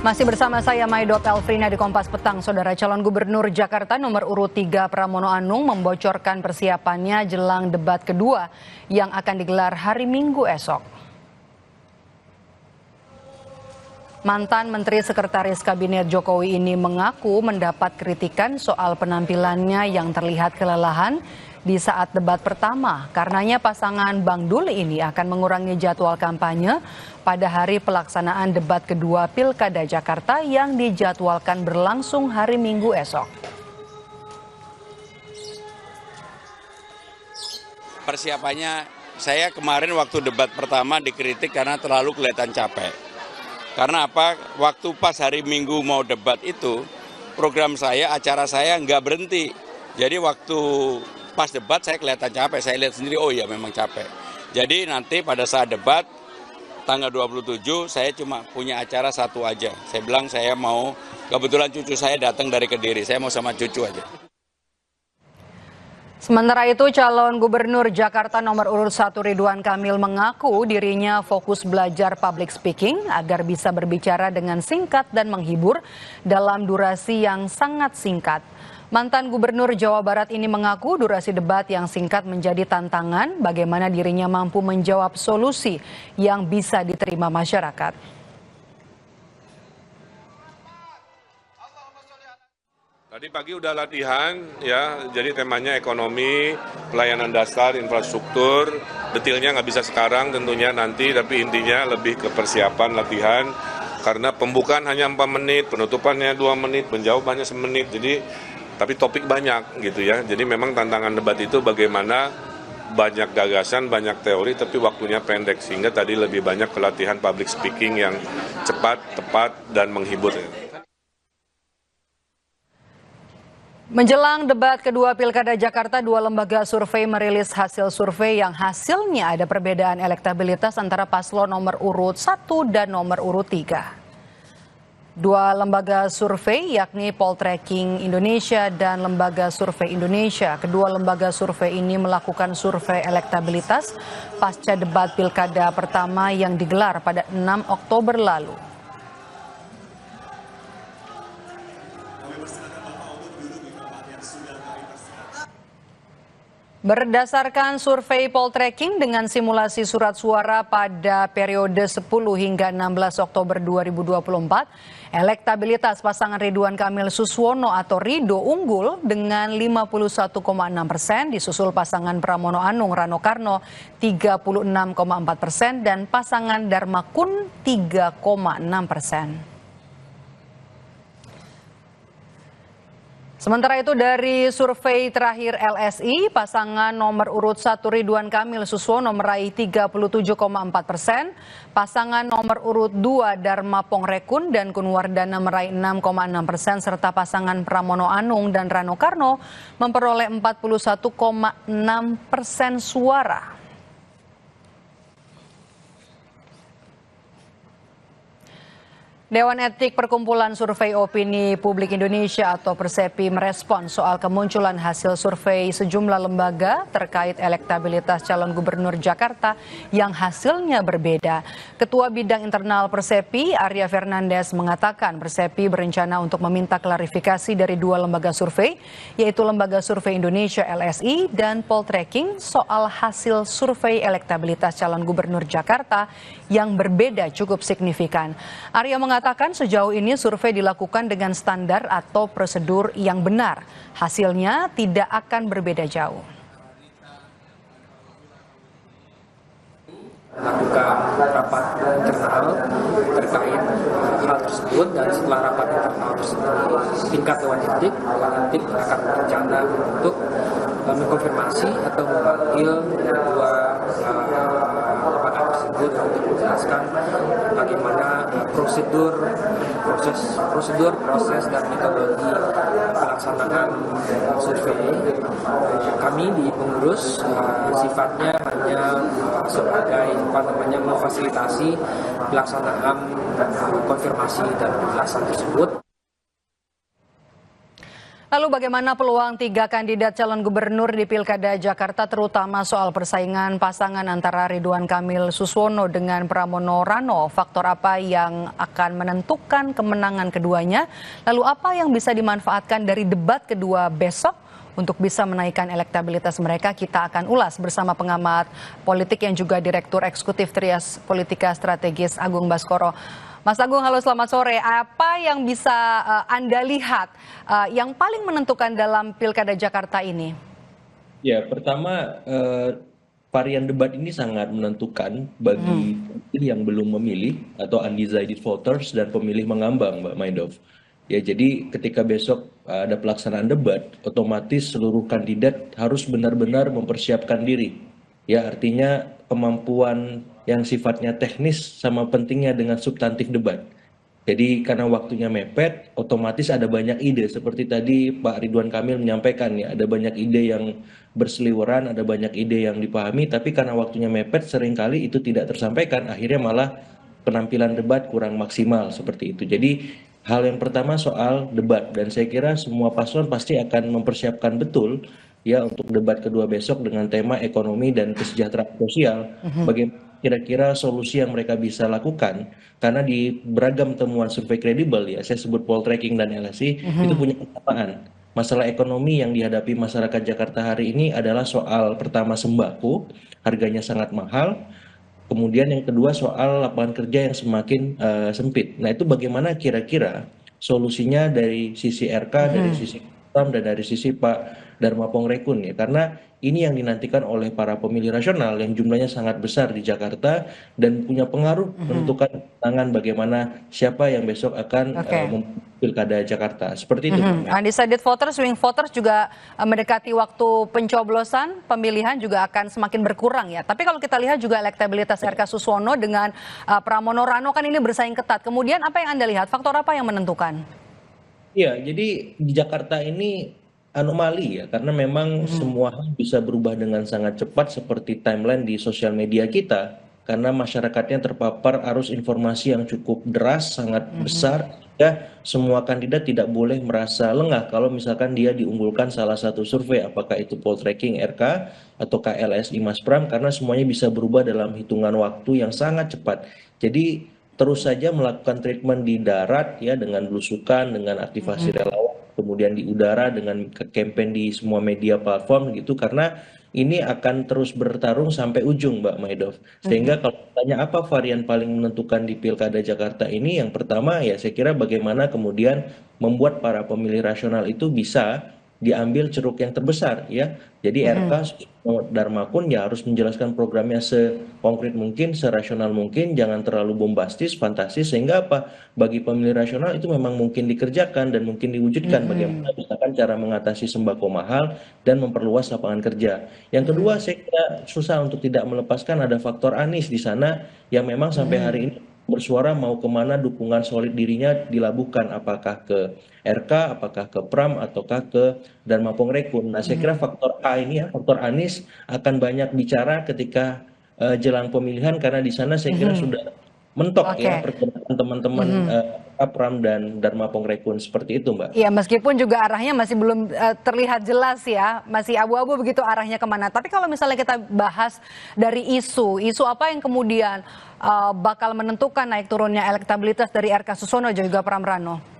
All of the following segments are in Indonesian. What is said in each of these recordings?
Masih bersama saya Maidot Elfrina di Kompas Petang. Saudara, calon gubernur Jakarta nomor urut 3 Pramono Anung membocorkan persiapannya jelang debat kedua yang akan digelar hari Minggu esok. Mantan Menteri Sekretaris Kabinet Jokowi ini mengaku mendapat kritikan soal penampilannya yang terlihat kelelahan di saat debat pertama. Karenanya pasangan Bang Dul ini akan mengurangi jadwal kampanye pada hari pelaksanaan debat kedua Pilkada Jakarta yang dijadwalkan berlangsung hari Minggu esok. Persiapannya, saya kemarin waktu debat pertama dikritik karena terlalu kelihatan capek. Karena apa? Waktu pas hari Minggu mau debat itu, program saya, acara saya nggak berhenti. Jadi waktu pas debat saya kelihatan capek, saya lihat sendiri, oh iya memang capek. Jadi nanti pada saat debat, tanggal 27 saya cuma punya acara satu aja. Saya bilang saya mau, kebetulan cucu saya datang dari Kediri, saya mau sama cucu aja. Sementara itu, calon gubernur Jakarta nomor urut 1 Ridwan Kamil mengaku dirinya fokus belajar public speaking agar bisa berbicara dengan singkat dan menghibur dalam durasi yang sangat singkat. Mantan gubernur Jawa Barat ini mengaku durasi debat yang singkat menjadi tantangan bagaimana dirinya mampu menjawab solusi yang bisa diterima masyarakat. Tadi pagi udah latihan ya, jadi temanya ekonomi, pelayanan dasar, infrastruktur, detailnya nggak bisa sekarang tentunya nanti, tapi intinya lebih ke persiapan latihan, karena pembukaan hanya 4 menit, penutupannya 2 menit, penjawabannya 1 menit, jadi tapi topik banyak gitu ya, jadi memang tantangan debat itu bagaimana banyak gagasan, banyak teori, tapi waktunya pendek, sehingga tadi lebih banyak pelatihan public speaking yang cepat, tepat, dan menghibur. Menjelang debat kedua Pilkada Jakarta, 2 lembaga survei merilis hasil survei yang hasilnya ada perbedaan elektabilitas antara paslon nomor urut 1 dan nomor urut 3. 2 lembaga survei yakni Poltreking Indonesia dan Lembaga Survei Indonesia. Kedua lembaga survei ini melakukan survei elektabilitas pasca debat Pilkada pertama yang digelar pada 6 Oktober lalu. Berdasarkan survei Poltreking dengan simulasi surat suara pada periode 10 hingga 16 Oktober 2024, elektabilitas pasangan Ridwan Kamil Suswono atau Rido unggul dengan 51,6%, disusul pasangan Pramono Anung Rano Karno 36,4% dan pasangan Dharma Kun 3,6%. Sementara itu dari survei terakhir LSI, pasangan nomor urut 1 Ridwan Kamil Suswono meraih 37,4%, pasangan nomor urut 2 Dharma Pongrekun dan Kunwardana meraih 6,6%, serta pasangan Pramono Anung dan Rano Karno memperoleh 41,6% suara. Dewan Etik Perkumpulan Survei Opini Publik Indonesia atau Persepi merespon soal kemunculan hasil survei sejumlah lembaga terkait elektabilitas calon gubernur Jakarta yang hasilnya berbeda. Ketua Bidang Internal Persepi, Arya Fernandes, mengatakan Persepi berencana untuk meminta klarifikasi dari 2 lembaga survei, yaitu Lembaga Survei Indonesia LSI dan Poltreking soal hasil survei elektabilitas calon gubernur Jakarta yang berbeda cukup signifikan. Arya mengatakan sejauh ini survei dilakukan dengan standar atau prosedur yang benar. Hasilnya tidak akan berbeda jauh. Lakukan rapat internal terkait hal tersebut, dan setelah rapat internal tersebut tingkat Dewan Etik akan berencana untuk mengkonfirmasi atau memanggil kedua lembaga tersebut untuk menjelaskan bagaimana proses dan metodologi pelaksanaan survei. Kami di pengurus sifatnya hanya sebagai memfasilitasi pelaksanaan konfirmasi dan penjelasan tersebut. Lalu bagaimana peluang 3 kandidat calon gubernur di Pilkada Jakarta terutama soal persaingan pasangan antara Ridwan Kamil Suswono dengan Pramono Rano? Faktor apa yang akan menentukan kemenangan keduanya? Lalu apa yang bisa dimanfaatkan dari debat kedua besok untuk bisa menaikkan elektabilitas mereka? Kita akan ulas bersama pengamat politik yang juga Direktur Eksekutif Trias Politika Strategis Agung Baskoro. Mas Agung, halo selamat sore. Apa yang bisa Anda lihat yang paling menentukan dalam Pilkada Jakarta ini? Ya, pertama varian debat ini sangat menentukan bagi pemilih yang belum memilih atau undecided voters dan pemilih mengambang, Mbak Maidov. Ya, jadi ketika besok ada pelaksanaan debat, otomatis seluruh kandidat harus benar-benar mempersiapkan diri. Ya, artinya kemampuan yang sifatnya teknis sama pentingnya dengan substantif debat. Jadi karena waktunya mepet, otomatis ada banyak ide. Seperti tadi Pak Ridwan Kamil menyampaikan ya, ada banyak ide yang berseliweran, ada banyak ide yang dipahami, tapi karena waktunya mepet seringkali itu tidak tersampaikan, akhirnya malah penampilan debat kurang maksimal seperti itu. Jadi hal yang pertama soal debat, dan saya kira semua paslon pasti akan mempersiapkan betul ya untuk debat kedua besok dengan tema ekonomi dan kesejahteraan sosial. Bagaimana kira-kira solusi yang mereka bisa lakukan, karena di beragam temuan survei kredibel ya, saya sebut Poltreking dan LSI, itu punya kesamaan. Masalah ekonomi yang dihadapi masyarakat Jakarta hari ini adalah soal pertama sembako, harganya sangat mahal. Kemudian yang kedua soal lapangan kerja yang semakin sempit. Nah itu bagaimana kira-kira solusinya dari sisi RK, dari sisi Pram, dan dari sisi Pak Dharma Pongrekun ya. Karena ini yang dinantikan oleh para pemilih rasional yang jumlahnya sangat besar di Jakarta dan punya pengaruh menentukan tangan bagaimana siapa yang besok akan Pilkada Jakarta. Seperti itu. Undecided voters, swing voters juga mendekati waktu pencoblosan, pemilihan juga akan semakin berkurang ya. Tapi kalau kita lihat juga elektabilitas RK Suswono dengan Pramono Rano kan ini bersaing ketat. Kemudian apa yang Anda lihat? Faktor apa yang menentukan? Iya, jadi di Jakarta ini anomali ya, karena memang semua hal bisa berubah dengan sangat cepat seperti timeline di sosial media kita, karena masyarakatnya terpapar arus informasi yang cukup deras, sangat besar, ya semua kandidat tidak boleh merasa lengah kalau misalkan dia diunggulkan salah satu survei, apakah itu Poltreking RK atau KLSI Mas Pram, karena semuanya bisa berubah dalam hitungan waktu yang sangat cepat. Jadi terus saja melakukan treatment di darat ya dengan belusukan, dengan aktivasi relawan, kemudian di udara dengan campaign di semua media platform gitu, karena ini akan terus bertarung sampai ujung Mbak Maidov. Sehingga kalau tanya apa varian paling menentukan di Pilkada Jakarta ini, yang pertama ya saya kira bagaimana kemudian membuat para pemilih rasional itu bisa diambil ceruk yang terbesar ya. Jadi RK Dharma pun ya harus menjelaskan programnya sekonkret mungkin, serasional mungkin, jangan terlalu bombastis, fantasis, sehingga apa bagi pemilih rasional itu memang mungkin dikerjakan dan mungkin diwujudkan. Bagaimana misalkan cara mengatasi sembako mahal dan memperluas lapangan kerja. Yang kedua saya kira susah untuk tidak melepaskan ada faktor Anies di sana yang memang sampai hari ini bersuara mau kemana dukungan solid dirinya dilabuhkan, apakah ke RK, apakah ke Pram, ataukah ke Dharma Pongrekun. Nah saya kira faktor A ini ya, faktor Anies akan banyak bicara ketika jelang pemilihan, karena di sana saya kira sudah mentok ya pergerakan teman-teman Pram dan Dharma Pongrekun, seperti itu Mbak. Iya, meskipun juga arahnya masih belum terlihat jelas ya, masih abu-abu begitu arahnya kemana. Tapi kalau misalnya kita bahas dari isu apa yang kemudian bakal menentukan naik turunnya elektabilitas dari RK Suswono dan juga Pram Rano?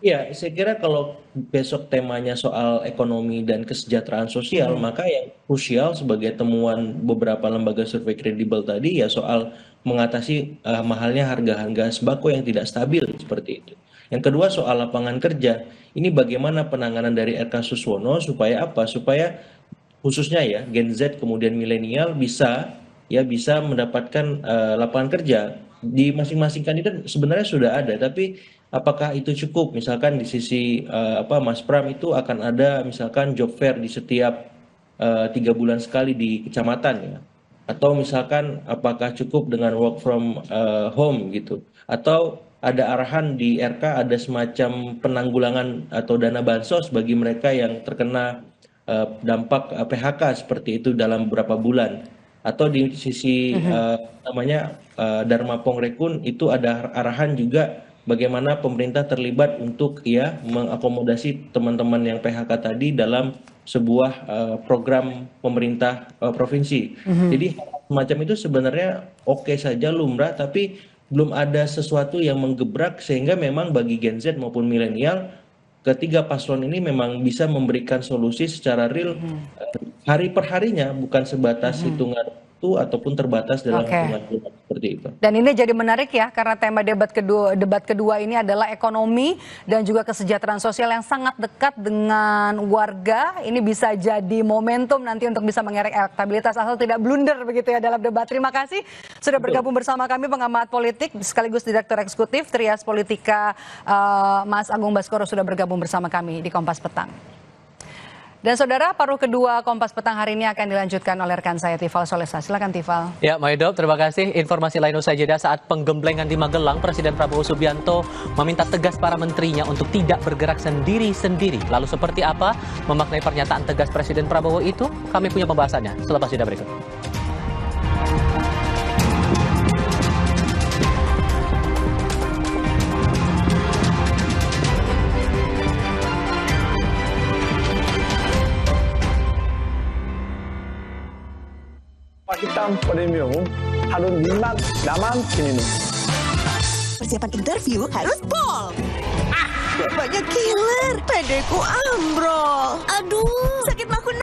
Ya, saya kira kalau besok temanya soal ekonomi dan kesejahteraan sosial, maka yang krusial sebagai temuan beberapa lembaga survei kredibel tadi ya soal mengatasi mahalnya harga-harga sembako yang tidak stabil seperti itu. Yang kedua soal lapangan kerja, ini bagaimana penanganan dari RK Suswono supaya apa? Supaya khususnya ya Gen Z kemudian milenial bisa mendapatkan lapangan kerja. Di masing-masing kandidat sebenarnya sudah ada, tapi apakah itu cukup? Misalkan di sisi Mas Pram itu akan ada misalkan job fair di setiap 3 bulan sekali di kecamatan ya, atau misalkan apakah cukup dengan work from home gitu, atau ada arahan di RK ada semacam penanggulangan atau dana bansos bagi mereka yang terkena dampak PHK seperti itu dalam beberapa bulan. Atau di sisi Dharma Pongrekun itu ada arahan juga bagaimana pemerintah terlibat untuk ya mengakomodasi teman-teman yang PHK tadi dalam sebuah program pemerintah provinsi. Jadi semacam itu sebenarnya oke saja lumrah, tapi belum ada sesuatu yang menggebrak sehingga memang bagi Gen Z maupun milenial ketiga paslon ini memang bisa memberikan solusi secara real hari per harinya, bukan sebatas hitungan waktu ataupun terbatas dalam hitungan bulan seperti itu. Dan ini jadi menarik ya, karena tema debat kedua ini adalah ekonomi dan juga kesejahteraan sosial yang sangat dekat dengan warga. Ini bisa jadi momentum nanti untuk bisa mengerek elektabilitas asal tidak blunder begitu ya dalam debat. Terima kasih sudah bergabung bersama kami pengamat politik sekaligus Direktur Eksekutif Trias Politika, Mas Agung Baskoro sudah bergabung bersama kami di Kompas Petang. Dan saudara, paruh kedua Kompas Petang hari ini akan dilanjutkan oleh rekan saya Tifal Solesa. Silakan Tifal. Ya, Maidop, terima kasih. Informasi lain usai jeda saat penggemblengan di Magelang, Presiden Prabowo Subianto meminta tegas para menterinya untuk tidak bergerak sendiri-sendiri. Lalu seperti apa memaknai pernyataan tegas Presiden Prabowo itu? Kami punya pembahasannya selepas jeda berikut. Hitam premium harus nyaman ini. Persiapan interview harus bold. Banyak killer, pedeku ambrol. Aduh, sakit maku.